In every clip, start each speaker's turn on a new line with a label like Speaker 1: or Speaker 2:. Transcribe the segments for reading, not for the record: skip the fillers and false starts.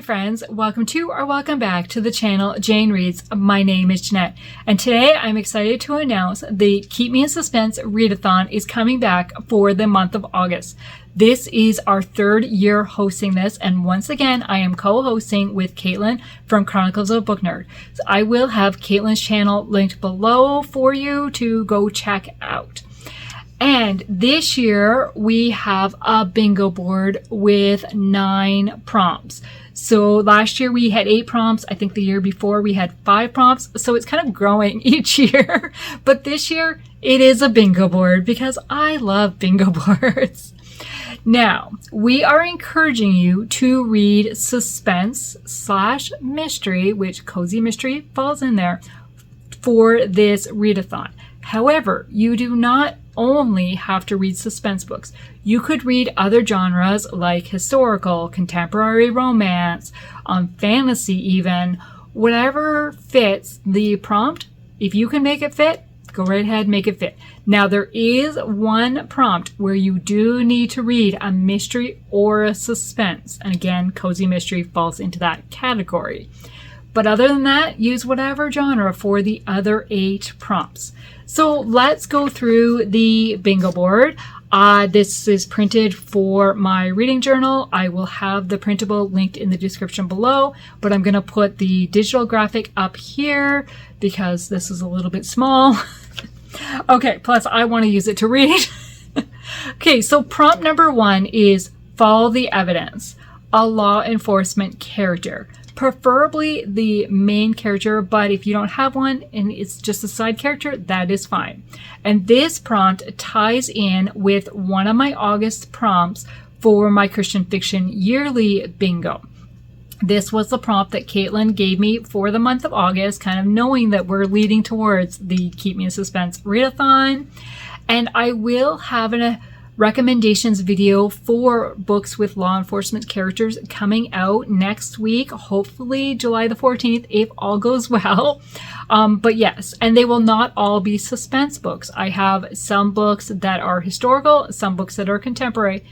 Speaker 1: friends, welcome to or welcome back to the channel Jane Reads. My name is Jeanette, and today I'm excited to announce the Keep Me in Suspense Readathon is coming back for the month of August. This is our third year hosting this, and once again I am co-hosting with Caitlyn from Chronicles of a Book Nerd. So I will have Caitlyn's channel linked below for you to go check out. And this year we have a bingo board with 9 prompts. So last year we had 8 prompts. I think the year before we had 5 prompts. So it's kind of growing each year. But this year it is a bingo board because I love bingo boards. Now, we are encouraging you to read suspense/mystery, which cozy mystery falls in there, for this readathon. However, you do not only have to read suspense books. You could read other genres like historical, contemporary romance, fantasy even, whatever fits the prompt. If you can make it fit, go right ahead, make it fit. Now there is one prompt where you do need to read a mystery or a suspense. And again, cozy mystery falls into that category. But other than that, use whatever genre for the other 8 prompts. So let's go through the bingo board. This is printed for my reading journal. I will have the printable linked in the description below, but I'm going to put the digital graphic up here because this is a little bit small. Okay, plus I want to use it to read. Okay, so prompt number 1 is follow the evidence, a law enforcement character. Preferably the main character, but if you don't have one and it's just a side character, that is fine. And this prompt ties in with one of my August prompts for my Christian Fiction Yearly Bingo. This was the prompt that Caitlyn gave me for the month of August, kind of knowing that we're leading towards the Keep Me in Suspense Readathon. And I will have a recommendations video for books with law enforcement characters coming out next week, hopefully July the 14th, if all goes well. But yes, and they will not all be suspense books. I have some books that are historical, some books that are contemporary,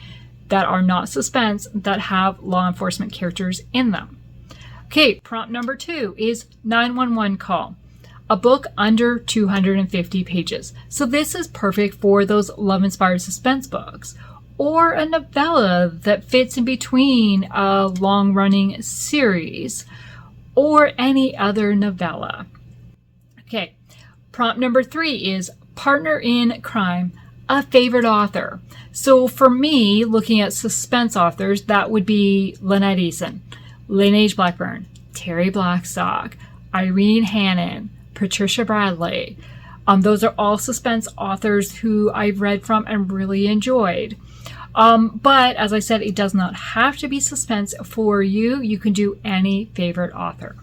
Speaker 1: that are not suspense, that have law enforcement characters in them. Okay, prompt number 2 is 911 call. A book under 250 pages. So this is perfect for those love-inspired suspense books, or a novella that fits in between a long-running series, or any other novella. Okay, prompt number 3 is partner in crime, a favorite author. So for me, looking at suspense authors, that would be Lynette Eason, Lineage Blackburn, Terry Blackstock, Irene Hannon, Patricia Bradley. Those are all suspense authors who I've read from and really enjoyed. But as I said, it does not have to be suspense for you. You can do any favorite author.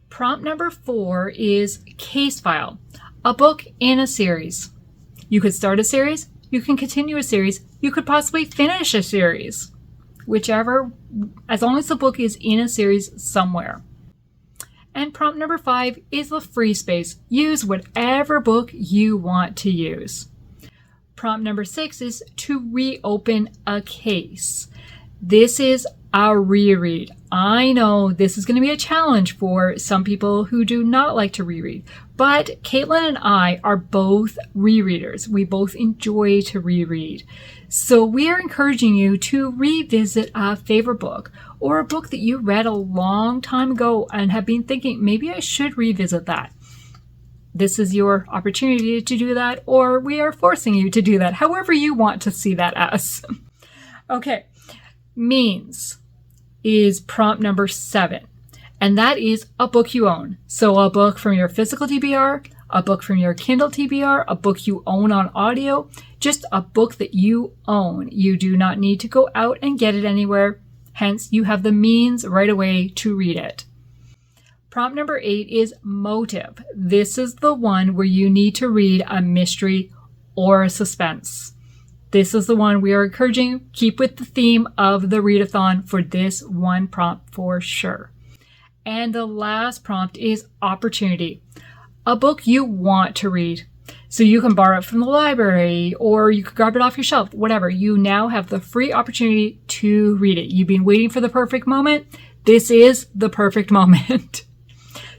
Speaker 1: Prompt number 4 is case file, a book in a series. You could start a series, you can continue a series, you could possibly finish a series. Whichever, as long as the book is in a series somewhere. And prompt number 5 is the free space. Use whatever book you want to use. Prompt number 6 is to reopen a case. This is our reread. I know this is going to be a challenge for some people who do not like to reread, but Caitlyn and I are both rereaders. We both enjoy to reread. So we are encouraging you to revisit a favorite book or a book that you read a long time ago and have been thinking, maybe I should revisit that. This is your opportunity to do that, or we are forcing you to do that, however you want to see that as. Okay, means is prompt number 7, and that is a book you own. So a book from your physical TBR, a book from your Kindle TBR, a book you own on audio, just a book that you own. You do not need to go out and get it anywhere. Hence, you have the means right away to read it. Prompt number 8 is motive. This is the one where you need to read a mystery or a suspense. This is the one we are encouraging. Keep with the theme of the readathon for this one prompt for sure. And the last prompt is opportunity. A book you want to read. So you can borrow it from the library or you could grab it off your shelf, whatever. You now have the free opportunity to read it. You've been waiting for the perfect moment. this is the perfect moment.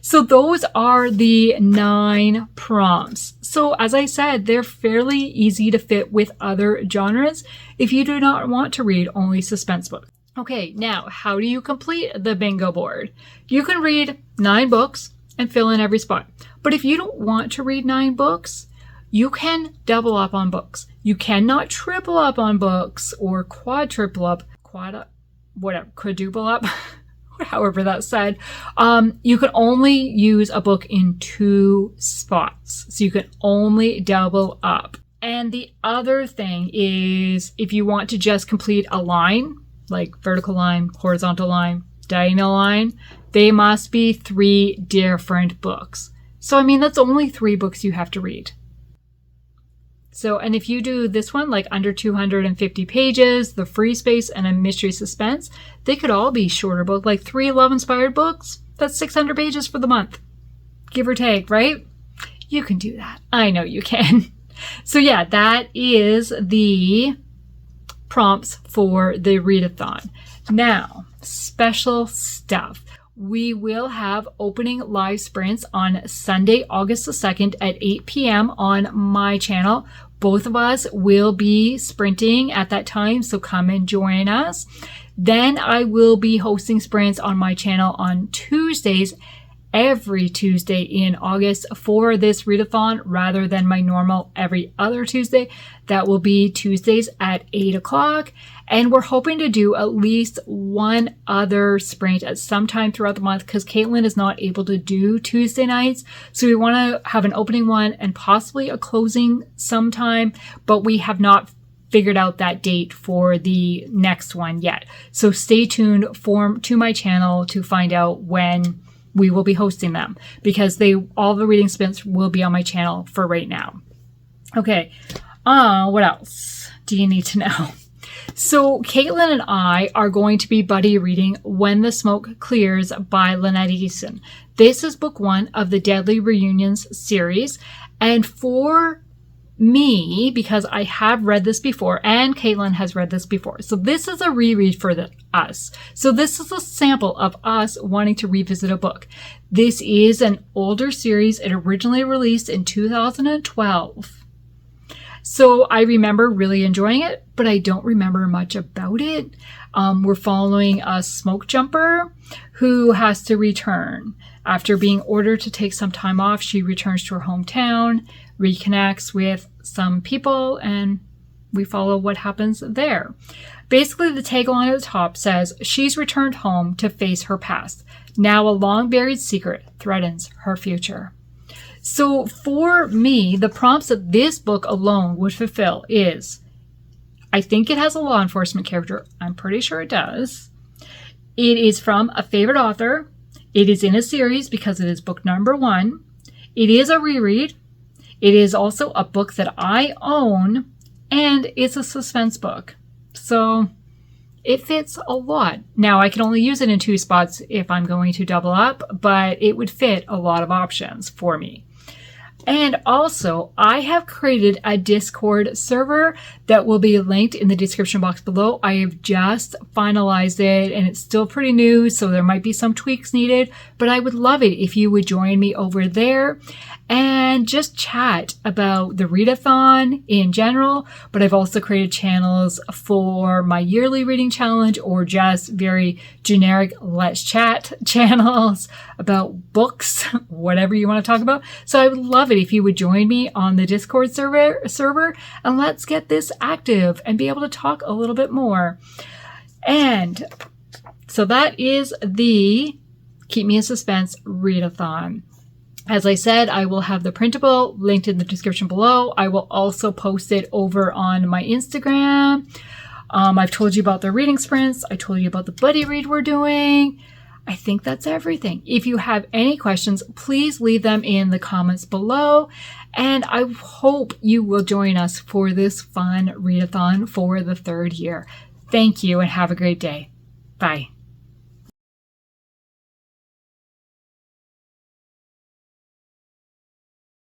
Speaker 1: So those are the 9 prompts. So as I said, they're fairly easy to fit with other genres if you do not want to read only suspense books. Okay, now how do you complete the bingo board? You can read 9 books and fill in every spot. But if you don't want to read 9 books, you can double up on books. You cannot triple up on books or quadruple up, quadruple up. However that's said, you can only use a book in 2 spots. So you can only double up. And the other thing is if you want to just complete a line, like vertical line, horizontal line, diagonal line, they must be 3 different books. So, I mean, that's only 3 books you have to read. So, and if you do this one, like under 250 pages, the free space, and a mystery suspense, they could all be shorter books, like 3 love-inspired books. That's 600 pages for the month, give or take, right? You can do that. I know you can. So yeah, that is the prompts for the readathon. Now, special stuff. We will have opening live sprints on Sunday, August the 2nd at 8 p.m. on my channel. Both of us will be sprinting at that time, so come and join us. Then I will be hosting sprints on my channel on Tuesdays, every Tuesday in August for this readathon rather than my normal every other Tuesday. That will be Tuesdays at 8 o'clock. And we're hoping to do at least one other sprint at some time throughout the month because Caitlyn is not able to do Tuesday nights. So we want to have an opening one and possibly a closing sometime, but we have not figured out that date for the next one yet. So stay tuned to my channel to find out when we will be hosting them because all the reading sprints will be on my channel for right now. Okay. What else do you need to know? So Caitlyn and I are going to be buddy reading When the Smoke Clears by Lynette Easton. This is book 1 of the Deadly Reunions series. And for me, because I have read this before and Caitlyn has read this before. So this is a reread for us. So this is a sample of us wanting to revisit a book. This is an older series. It originally released in 2012. So I remember really enjoying it, but I don't remember much about it. We're following a smoke jumper who has to return. After being ordered to take some time off, she returns to her hometown, reconnects with some people, and we follow what happens there. Basically, the tagline at the top says, she's returned home to face her past. Now a long-buried secret threatens her future. So for me, the prompts that this book alone would fulfill is, I think it has a law enforcement character. I'm pretty sure it does. It is from a favorite author. It is in a series because it is book number 1. It is a reread. It is also a book that I own, and it's a suspense book. So it fits a lot. Now, I can only use it in 2 spots if I'm going to double up, but it would fit a lot of options for me. And also, I have created a Discord server that will be linked in the description box below. I have just finalized it and it's still pretty new, so there might be some tweaks needed, but I would love it if you would join me over there and just chat about the readathon in general. But I've also created channels for my yearly reading challenge or just very generic let's chat channels about books, whatever you want to talk about. So I would love it if you would join me on the Discord server and let's get this active and be able to talk a little bit more. And so that is the Keep Me in Suspense readathon. As I said, I will have the printable linked in the description below. I will also post it over on my Instagram. I've told you about the reading sprints. I told you about the buddy read we're doing. I think that's everything. If you have any questions, please leave them in the comments below. And I hope you will join us for this fun readathon for the 3rd year. Thank you and have a great day. Bye.